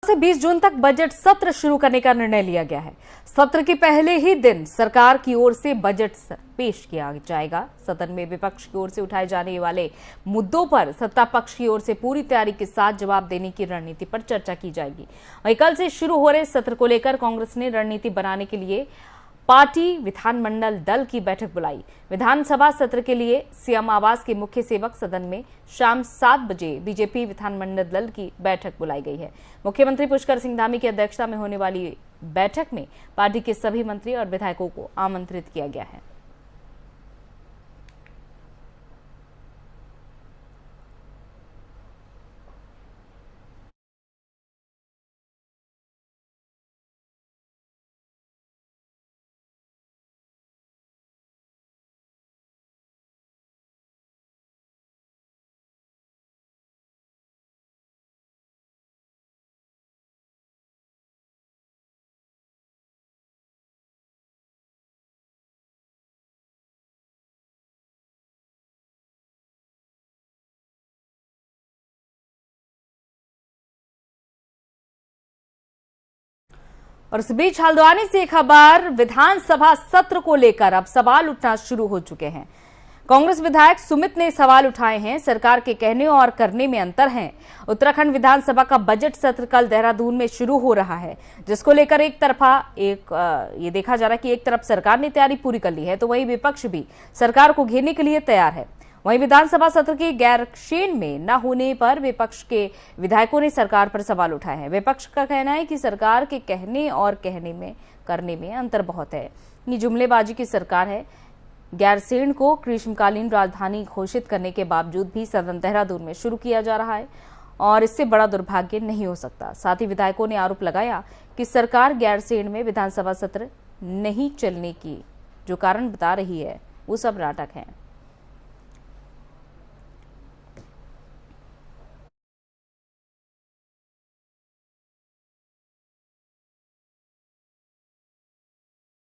से 20 जून तक बजट सत्र शुरू करने का निर्णय लिया गया है। सत्र के पहले ही दिन सरकार की ओर से बजट पेश किया जाएगा। सदन में विपक्ष की ओर से उठाए जाने वाले मुद्दों पर सत्ता पक्ष की ओर से पूरी तैयारी के साथ जवाब देने की रणनीति पर चर्चा की जाएगी। वहीं कल से शुरू हो रहे सत्र को लेकर कांग्रेस ने रणनीति बनाने के लिए पार्टी विधानमंडल दल की बैठक बुलाई। विधानसभा सत्र के लिए सीएम आवास के मुख्य सेवक सदन में शाम 7 बजे बीजेपी विधानमंडल दल की बैठक बुलाई गई है। मुख्यमंत्री पुष्कर सिंह धामी की अध्यक्षता में होने वाली बैठक में पार्टी के सभी मंत्री और विधायकों को आमंत्रित किया गया है। और इस बीच हल्द्वानी से खबर, विधानसभा सत्र को लेकर अब सवाल उठना शुरू हो चुके हैं। कांग्रेस विधायक सुमित ने सवाल उठाए हैं। सरकार के कहने और करने में अंतर है। उत्तराखंड विधानसभा का बजट सत्र कल देहरादून में शुरू हो रहा है, जिसको लेकर ये देखा जा रहा है कि एक तरफ सरकार ने तैयारी पूरी कर ली है, तो वहीं विपक्ष भी सरकार को घेरने के लिए तैयार है। वहीं विधानसभा सत्र के गैरक्षेण में न होने पर विपक्ष के विधायकों ने सरकार पर सवाल उठाए हैं। विपक्ष का कहना है कि सरकार के कहने और करने में अंतर बहुत है। ये जुमलेबाजी की सरकार है। गैरसैंण को ग्रीष्मकालीन राजधानी घोषित करने के बावजूद भी सदन देहरादून में शुरू किया जा रहा है और इससे बड़ा दुर्भाग्य नहीं हो सकता। साथ ही विधायकों ने आरोप लगाया कि सरकार गैरसैंण में विधानसभा सत्र नहीं चलने की जो कारण बता रही है वो सब नाटक है।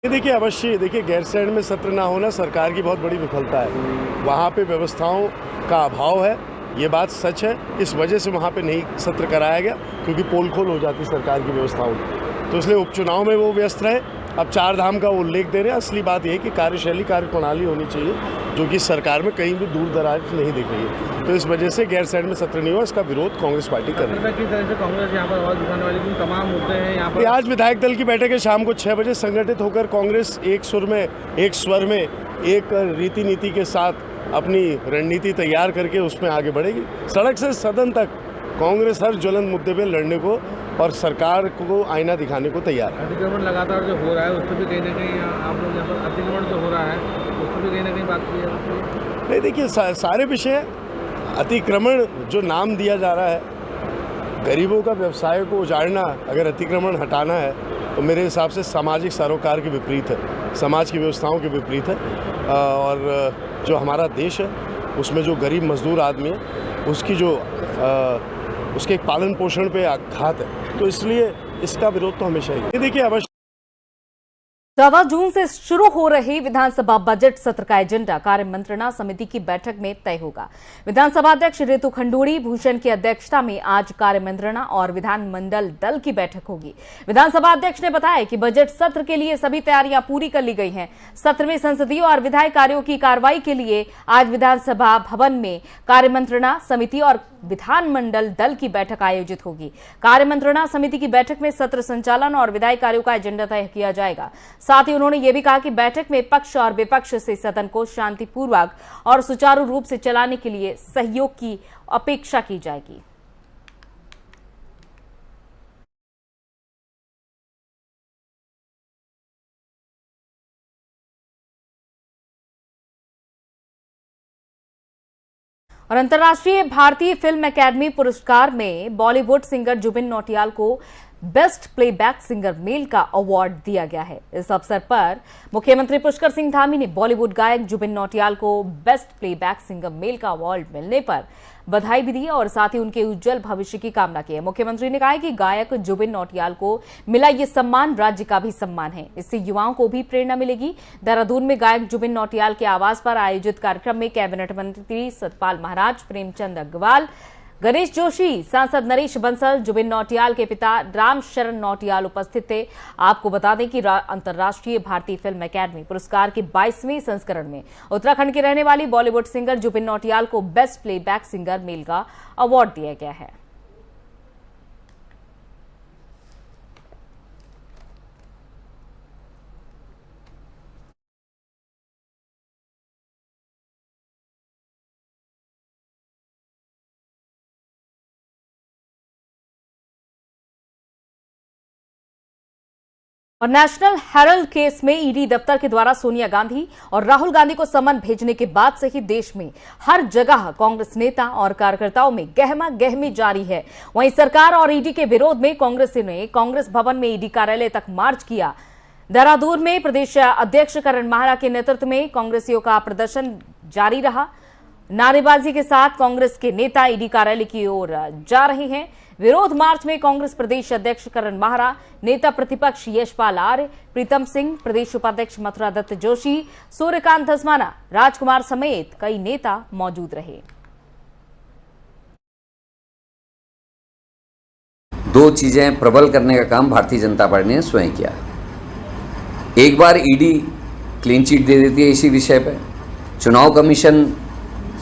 देखिए गैरसैंण में सत्र ना होना सरकार की बहुत बड़ी विफलता है। वहाँ पे व्यवस्थाओं का अभाव है, ये बात सच है। इस वजह से वहाँ पे नहीं सत्र कराया गया, क्योंकि पोल खोल हो जाती सरकार की व्यवस्थाओं की। तो इसलिए उपचुनाव में वो व्यस्त रहे। अब 4 धाम का उल्लेख दे रहे हैं। असली बात यह है कि कार्यशैली, कार्यप्रणाली होनी चाहिए, जो कि सरकार में कहीं भी दूर दराज नहीं दिख रही है। तो इस वजह से गैरसैंण में सत्र नहीं हुआ। इसका विरोध कांग्रेस पार्टी कर रही है। किस तरह से कांग्रेस यहाँ पर आवाज उठाने वाली तमाम मुद्दे हैं यहाँ पर। आज विधायक दल की बैठक है शाम को 6 बजे। संगठित होकर कांग्रेस एक स्वर में एक रीति नीति के साथ अपनी रणनीति तैयार करके उसमें आगे बढ़ेगी। सड़क से सदन तक कांग्रेस हर ज्वलंत मुद्दे पे लड़ने को और सरकार को आईना दिखाने को तैयार है। अतिक्रमण लगातार जो हो रहा है उस पर भी कहीं ना कहीं आप लोग यहाँ पर अतिक्रमण जो हो रहा है उस पर भी कहीं ना कहीं बात की है। नहीं, देखिए सारे विषय, अतिक्रमण जो नाम दिया जा रहा है, गरीबों का व्यवसाय को उजाड़ना, अगर अतिक्रमण हटाना है तो मेरे हिसाब से सामाजिक सरोकार के विपरीत है, समाज की व्यवस्थाओं के विपरीत है। और जो हमारा देश है उसमें जो गरीब मजदूर आदमी है उसके पालन पोषण पे आघात है। तो इसलिए इसका विरोध तो हमेशा ही। देखिए अवश्य 14 जून से शुरू हो रही विधानसभा बजट सत्र का एजेंडा कार्य मंत्रणा समिति की बैठक में तय होगा। विधानसभा अध्यक्ष ऋतु खंडूड़ी भूषण की अध्यक्षता में आज कार्य मंत्रणा और विधानमंडल दल की बैठक होगी। विधानसभा अध्यक्ष ने बताया कि बजट सत्र के लिए सभी तैयारियां पूरी कर ली गई हैं। सत्र में संसदीय और विधायी कार्यों की कार्रवाई के लिए आज विधानसभा भवन में कार्य मंत्रणा समिति और विधानमंडल दल की बैठक आयोजित होगी। कार्य मंत्रणा समिति की बैठक में सत्र संचालन और विधायी कार्यों का एजेंडा तय किया जाएगा। साथ ही उन्होंने ये भी कहा कि बैठक में पक्ष और विपक्ष से सदन को शांतिपूर्वक और सुचारू रूप से चलाने के लिए सहयोग की अपेक्षा की जाएगी। और अंतर्राष्ट्रीय भारतीय फिल्म एकेडमी पुरस्कार में बॉलीवुड सिंगर जुबिन नौटियाल को बेस्ट प्लेबैक सिंगर मेल का अवार्ड दिया गया है। इस अवसर पर मुख्यमंत्री पुष्कर सिंह धामी ने बॉलीवुड गायक जुबिन नौटियाल को बेस्ट प्लेबैक सिंगर मेल का अवार्ड मिलने पर बधाई भी दी और साथ ही उनके उज्जवल भविष्य की कामना की है। मुख्यमंत्री ने कहा कि गायक जुबिन नौटियाल को मिला ये सम्मान राज्य का भी सम्मान है, इससे युवाओं को भी प्रेरणा मिलेगी। देहरादून में गायक जुबिन नौटियाल के आवास पर आयोजित कार्यक्रम में कैबिनेट मंत्री सतपाल महाराज, प्रेमचंद अग्रवाल, गणेश जोशी, सांसद नरेश बंसल, जुबिन नौटियाल के पिता राम शरण नौटियाल उपस्थित थे। आपको बता दें कि अंतर्राष्ट्रीय भारतीय फिल्म अकादमी पुरस्कार के 22वें संस्करण में उत्तराखंड के रहने वाली बॉलीवुड सिंगर जुबिन नौटियाल को बेस्ट प्लेबैक सिंगर मेल का अवार्ड दिया गया है। और नेशनल हेरल्ड केस में ईडी दफ्तर के द्वारा सोनिया गांधी और राहुल गांधी को समन भेजने के बाद से ही देश में हर जगह कांग्रेस नेता और कार्यकर्ताओं में गहमा गहमी जारी है। वहीं सरकार और ईडी के विरोध में कांग्रेसियों ने कांग्रेस भवन में ईडी कार्यालय तक मार्च किया। देहरादून में प्रदेश अध्यक्ष करण माहरा के नेतृत्व में कांग्रेसियों का प्रदर्शन जारी रहा। नारेबाजी के साथ कांग्रेस के नेता ईडी कार्यालय की ओर जा रहे हैं। विरोध मार्च में कांग्रेस प्रदेश अध्यक्ष करण माहरा, नेता प्रतिपक्ष यशपाल आर्य, प्रीतम सिंह, प्रदेश उपाध्यक्ष मथुरा दत्त जोशी, सूर्यकांत धस्माना, राजकुमार समेत कई नेता मौजूद रहे। दो चीजें प्रबल करने का काम भारतीय जनता पार्टी ने स्वयं किया। एक बार ईडी क्लीन चिट दे देती है इसी विषय पे, चुनाव कमीशन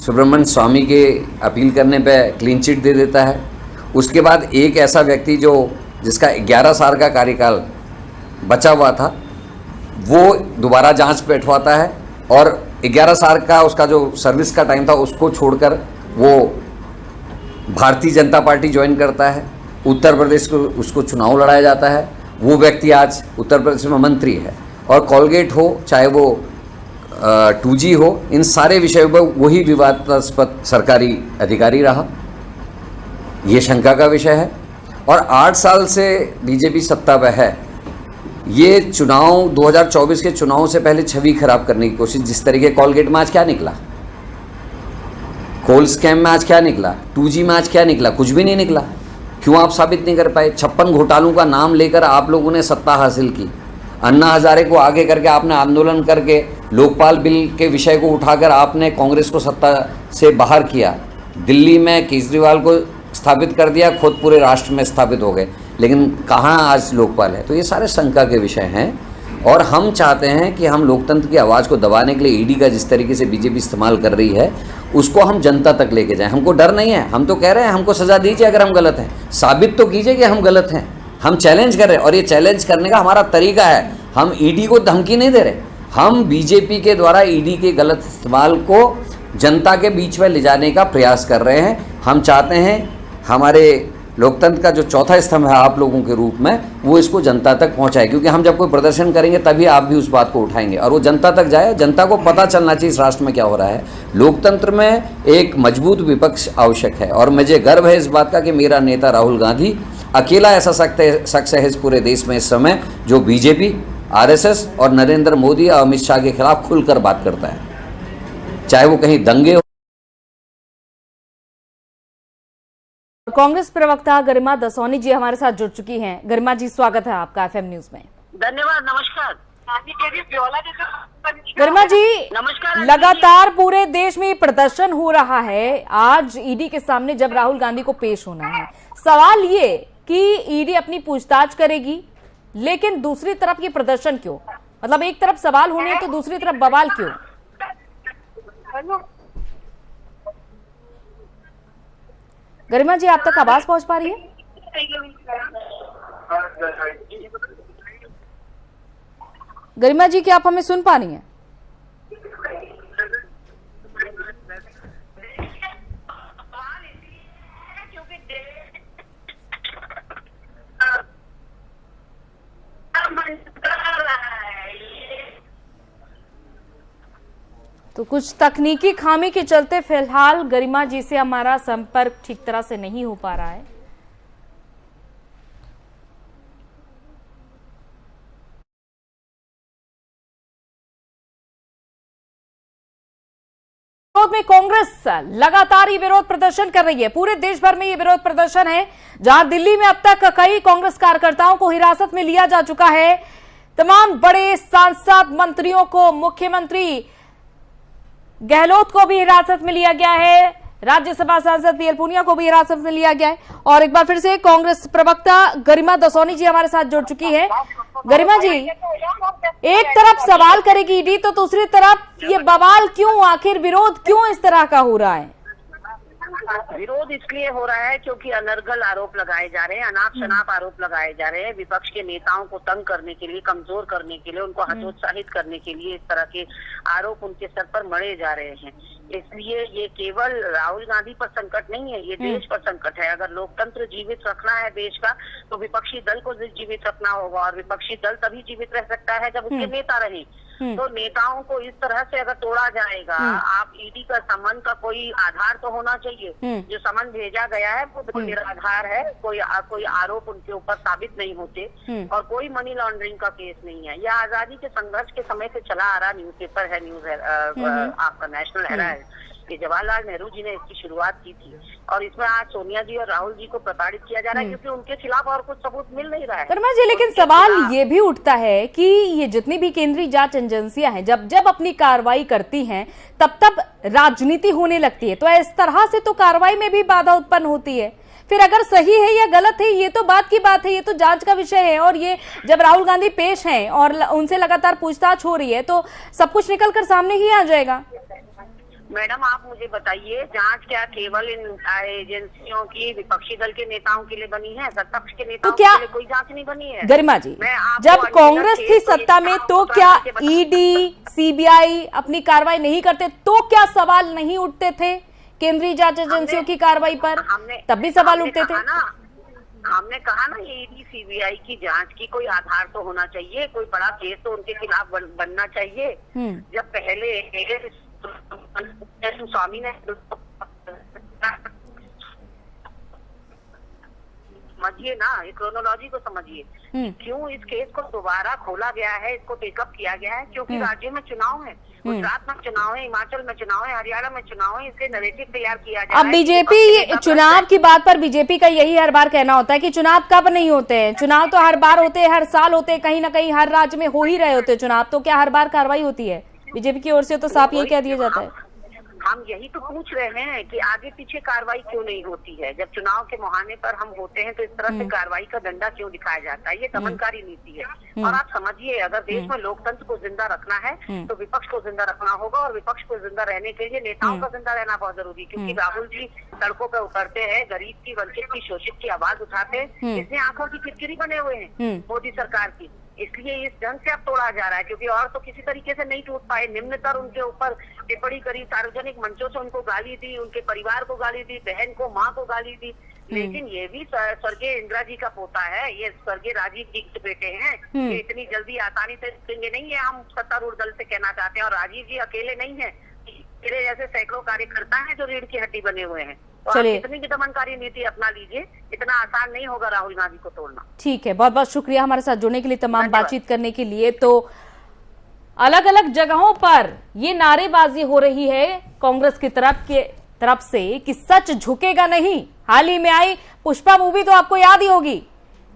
सुब्रमण्यम स्वामी के अपील करने पे क्लीन चिट दे देता है। उसके बाद एक ऐसा व्यक्ति जिसका 11 साल का कार्यकाल बचा हुआ था, वो दोबारा जांच पे बैठवाता है और 11 साल का उसका जो सर्विस का टाइम था उसको छोड़कर वो भारतीय जनता पार्टी ज्वाइन करता है। उत्तर प्रदेश को उसको चुनाव लड़ाया जाता है। वो व्यक्ति आज उत्तर प्रदेश में मंत्री है। और कोलगेट हो, चाहे वो 2G हो, इन सारे विषयों पर वही विवादास्पद सरकारी अधिकारी रहा। ये शंका का विषय है। और 8 साल से बीजेपी सत्ता पर है। ये चुनाव 2024 के चुनाव से पहले छवि खराब करने की कोशिश, जिस तरीके कोलगेट में आज क्या निकला, कोल स्कैम में आज क्या निकला, 2G में आज क्या निकला, कुछ भी नहीं निकला। क्यों आप साबित नहीं कर पाए? 56 घोटालों का नाम लेकर आप लोगों ने सत्ता हासिल की। अन्ना हजारे को आगे करके आपने आंदोलन करके लोकपाल बिल के विषय को उठाकर आपने कांग्रेस को सत्ता से बाहर किया। दिल्ली में केजरीवाल को स्थापित कर दिया, खुद पूरे राष्ट्र में स्थापित हो गए, लेकिन कहाँ आज लोकपाल है? तो ये सारे शंका के विषय हैं। और हम चाहते हैं कि हम लोकतंत्र की आवाज़ को दबाने के लिए ईडी का जिस तरीके से बीजेपी इस्तेमाल कर रही है उसको हम जनता तक लेके जाएं। हमको डर नहीं है, हम तो कह रहे हैं हमको सजा दीजिए अगर हम गलत हैं, साबित तो कीजिए कि हम गलत हैं। हम चैलेंज कर रहे हैं और ये चैलेंज करने का हमारा तरीका है। हम ईडी को धमकी नहीं दे रहे, हम बीजेपी के द्वारा ईडी के गलत इस्तेमाल को जनता के बीच में ले जाने का प्रयास कर रहे हैं। हम चाहते हैं हमारे लोकतंत्र का जो चौथा स्तंभ है आप लोगों के रूप में, वो इसको जनता तक पहुंचाए, क्योंकि हम जब कोई प्रदर्शन करेंगे तभी आप भी उस बात को उठाएंगे और वो जनता तक जाए। जनता को पता चलना चाहिए इस राष्ट्र में क्या हो रहा है। लोकतंत्र में एक मजबूत विपक्ष आवश्यक है और मुझे गर्व है इस बात का कि मेरा नेता राहुल गांधी अकेला ऐसा शख्स है इस पूरे देश में इस समय जो बीजेपी, RSS और नरेंद्र मोदी और अमित शाह के खिलाफ खुलकर बात करता है, चाहे वो कहीं दंगे। कांग्रेस प्रवक्ता गरिमा दसौनी जी हमारे साथ जुड़ चुकी हैं। गरिमा जी, स्वागत है आपका FM न्यूज में। धन्यवाद, नमस्कार। गरिमा जी, नमस्कार। लगातार पूरे देश में प्रदर्शन हो रहा है। आज ईडी के सामने जब राहुल गांधी को पेश होना है, सवाल ये कि ईडी अपनी पूछताछ करेगी, लेकिन दूसरी तरफ ये प्रदर्शन क्यों? मतलब एक तरफ सवाल होने तो दूसरी तरफ बवाल क्यों? गरिमा जी, आप तक आवाज पहुंच पा रही है? गरिमा जी, क्या आप हमें सुन पा रही हैं? तो कुछ तकनीकी खामी के चलते फिलहाल गरिमा जी से हमारा संपर्क ठीक तरह से नहीं हो पा रहा है। विरोध में कांग्रेस लगातार ये विरोध प्रदर्शन कर रही है। पूरे देश भर में ये विरोध प्रदर्शन है, जहां दिल्ली में अब तक कई कांग्रेस कार्यकर्ताओं को हिरासत में लिया जा चुका है। तमाम बड़े सांसद, मंत्रियों को, मुख्यमंत्री गहलोत को भी हिरासत में लिया गया है। राज्यसभा सांसद पीएल पूनिया को भी हिरासत में लिया गया है। और एक बार फिर से कांग्रेस प्रवक्ता गरिमा दसौनी जी हमारे साथ जुड़ चुकी है। गरिमा जी, एक तरफ सवाल करेगी ईडी तो दूसरी तरफ ये बवाल क्यों, आखिर विरोध क्यों इस तरह का हो रहा है? विरोध इसलिए हो रहा है क्योंकि अनर्गल आरोप लगाए जा रहे हैं, अनाप शनाप आरोप लगाए जा रहे हैं। विपक्ष के नेताओं को तंग करने के लिए, कमजोर करने के लिए, उनको हतोत्साहित करने के लिए इस तरह के आरोप उनके सर पर मढ़े जा रहे हैं। इसलिए ये केवल राहुल गांधी पर संकट नहीं है, ये देश पर संकट है। अगर लोकतंत्र जीवित रखना है देश का तो विपक्षी दल को जीवित रखना होगा, और विपक्षी दल तभी जीवित रह सकता है जब उसके नेता रहें। तो नेताओं को इस तरह से अगर तोड़ा जाएगा, आप ईडी का समन का कोई आधार तो होना चाहिए। जो समन भेजा गया है वो बिल्कुल निराधार है, कोई आरोप उनके ऊपर साबित नहीं होते और कोई मनी लॉन्ड्रिंग का केस नहीं है। यह आजादी के संघर्ष के समय से चला आ रहा न्यूज़पेपर है, न्यूज है आपका नेशनल हेराल्ड, कि जवाहरलाल नेहरू जी ने इसकी शुरुआत की थी। और इसमें आज सोनिया जी और राहुल जी को प्रताड़ित किया जा रहा है क्योंकि उनके खिलाफ और कुछ सबूत मिल नहीं रहा है। वर्मा जी, लेकिन सवाल ये भी उठता है कि ये जितनी भी केंद्रीय जांच एजेंसियां हैं, जब जब अपनी कार्रवाई करती हैं तब तब राजनीति होने लगती है, तो इस तरह से तो कार्रवाई में भी बाधा उत्पन्न होती है। फिर अगर सही है या गलत है ये तो बात की बात है, ये तो जांच का विषय है। और ये जब राहुल गांधी पेश हैं और उनसे लगातार पूछताछ हो रही है तो सब कुछ निकल कर सामने ही आ जाएगा। मैडम, आप मुझे बताइए, जांच क्या केवल इन एजेंसियों की विपक्षी दल के नेताओं के लिए बनी है? सत्तापक्ष के नेताओं के लिए कोई जांच नहीं बनी है। गरिमा जी, जब कांग्रेस थी सत्ता में तो क्या ईडी, सीबीआई अपनी कार्रवाई नहीं करते तो क्या सवाल नहीं उठते थे केंद्रीय जांच एजेंसियों की कार्रवाई पर? तब भी सवाल उठते थे। हमने कहा ना, ये ईडी सीबीआई की जांच की कोई आधार तो होना चाहिए, कोई बड़ा केस तो उनके खिलाफ बनना चाहिए। जब पहले स्वामी ने समझिए ना, क्रोनोलॉजी को समझिए, क्यों इस केस को दोबारा खोला गया है, इसको टेकअप किया गया है? क्योंकि राज्य में चुनाव है, गुजरात में चुनाव है, हिमाचल में चुनाव है, हरियाणा में चुनाव है, इसलिए नैरेटिव तैयार किया जा रहा है। अब बीजेपी चुनाव की बात पर बीजेपी का यही हर बार कहना होता है कि चुनाव कब नहीं होते हैं। चुनाव तो हर बार होते हैं, हर साल होते हैं, कहीं ना कहीं हर राज्य में हो ही रहे होते चुनाव, तो क्या हर बार कार्रवाई होती है? बीजेपी की ओर से तो साफ यही कह दिया जाता है। हम यही तो पूछ रहे हैं कि आगे पीछे कार्रवाई क्यों नहीं होती है? जब चुनाव के मुहाने पर हम होते हैं तो इस तरह से कार्रवाई का डंडा क्यों दिखाया जाता है? ये दमनकारी नीति है। और आप समझिए, अगर देश में लोकतंत्र को जिंदा रखना है तो विपक्ष को जिंदा रखना होगा, और विपक्ष को जिंदा रहने के लिए नेताओं का जिंदा रहना बहुत जरूरी है। क्योंकि राहुल जी सड़कों पर उतरते हैं, गरीब की, वंचित की, शोषित की आवाज उठाते हैं, इसलिए आंखों की किरकिरी बने हुए हैं मोदी सरकार की। इसलिए इस ढंग से अब तोड़ा जा रहा है, क्योंकि और तो किसी तरीके से नहीं टूट पाए। निम्नतर उनके ऊपर टिप्पणी करी, सार्वजनिक मंचों से उनको गाली दी, उनके परिवार को गाली दी, बहन को, माँ को गाली दी। लेकिन ये भी स्वर्गीय इंदिरा जी का पोता है, ये स्वर्गीय राजीव जी के बेटे हैं। ये इतनी जल्दी आसानी से रुकेंगे नहीं है, हम सत्तारूढ़ दल से कहना चाहते हैं। और राजीव जी अकेले नहीं है, मेरे जैसे सैकड़ों कार्यकर्ता हैं जो रीढ़ की हड्डी बने हुए हैं। तो आप कितनी भी दमनकारी नीति अपना लीजिए, इतना आसान नहीं होगा राहुल गांधी को तोड़ना। ठीक है, बहुत बहुत शुक्रिया हमारे साथ जुड़ने के लिए, तमाम बातचीत करने के लिए। तो अलग अलग जगहों पर ये नारेबाजी हो रही है कांग्रेस की तरफ से कि सच झुकेगा नहीं। हाल ही में आई पुष्पा मूवी तो आपको याद ही होगी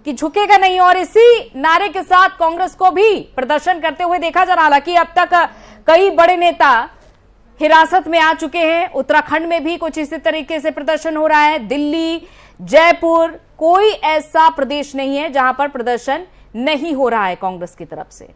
कि झुकेगा नहीं, और इसी नारे के साथ कांग्रेस को भी प्रदर्शन करते हुए देखा जा रहा। हालांकि अब तक कई बड़े नेता हिरासत में आ चुके हैं। उत्तराखंड में भी कुछ इसी तरीके से प्रदर्शन हो रहा है। दिल्ली, जयपुर, कोई ऐसा प्रदेश नहीं है जहां पर प्रदर्शन नहीं हो रहा है कांग्रेस की तरफ से।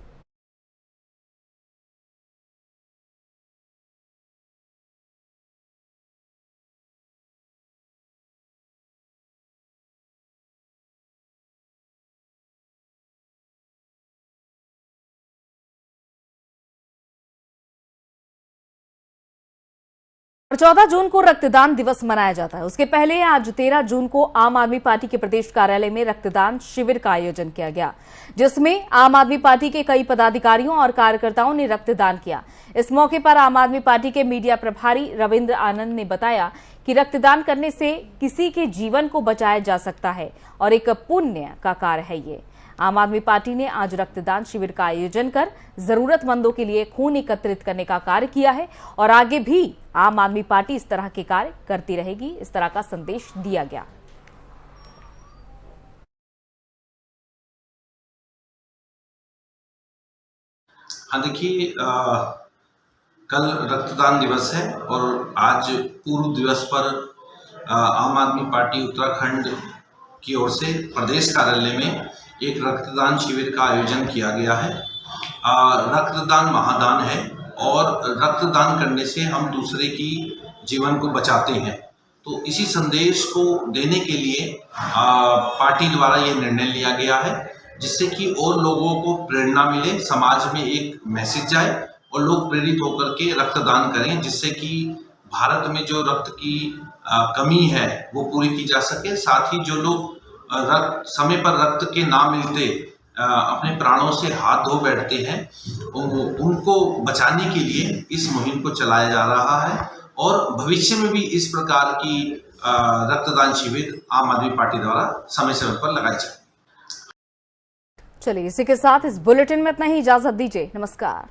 और 14 जून को रक्तदान दिवस मनाया जाता है। उसके पहले आज 13 जून को आम आदमी पार्टी के प्रदेश कार्यालय में रक्तदान शिविर का आयोजन किया गया, जिसमें आम आदमी पार्टी के कई पदाधिकारियों और कार्यकर्ताओं ने रक्तदान किया। इस मौके पर आम आदमी पार्टी के मीडिया प्रभारी रविंद्र आनंद ने बताया कि रक्तदान करने से किसी के जीवन को बचाया जा सकता है और एक पुण्य का कार्य है ये। आम आदमी पार्टी ने आज रक्तदान शिविर का आयोजन कर जरूरतमंदों के लिए खून एकत्रित करने का कार्य किया है और आगे भी आम आदमी पार्टी इस तरह के कार्य करती रहेगी, इस तरह का संदेश दिया गया। हाँ, देखिए, कल रक्तदान दिवस है और आज पूर्व दिवस पर आम आदमी पार्टी उत्तराखंड की ओर से प्रदेश कार्यालय में एक रक्तदान शिविर का आयोजन किया गया है। रक्तदान महादान है और रक्तदान करने से हम दूसरे की जीवन को बचाते हैं। तो इसी संदेश को देने के लिए पार्टी द्वारा ये निर्णय लिया गया है, जिससे कि और लोगों को प्रेरणा मिले, समाज में एक मैसेज जाए और लोग प्रेरित होकर के रक्तदान करें, जिससे कि भारत में जो रक्त की कमी है वो पूरी की जा सके। साथ ही जो लोग समय पर रक्त के ना मिलते अपने प्राणों से हाथ धो बैठते हैं, उनको बचाने के लिए इस मुहिम को चलाया जा रहा है और भविष्य में भी इस प्रकार की रक्तदान शिविर आम आदमी पार्टी द्वारा समय समय पर लगाई जाए। चलिए, इसी के साथ इस बुलेटिन में इतना ही। इजाजत दीजिए। नमस्कार।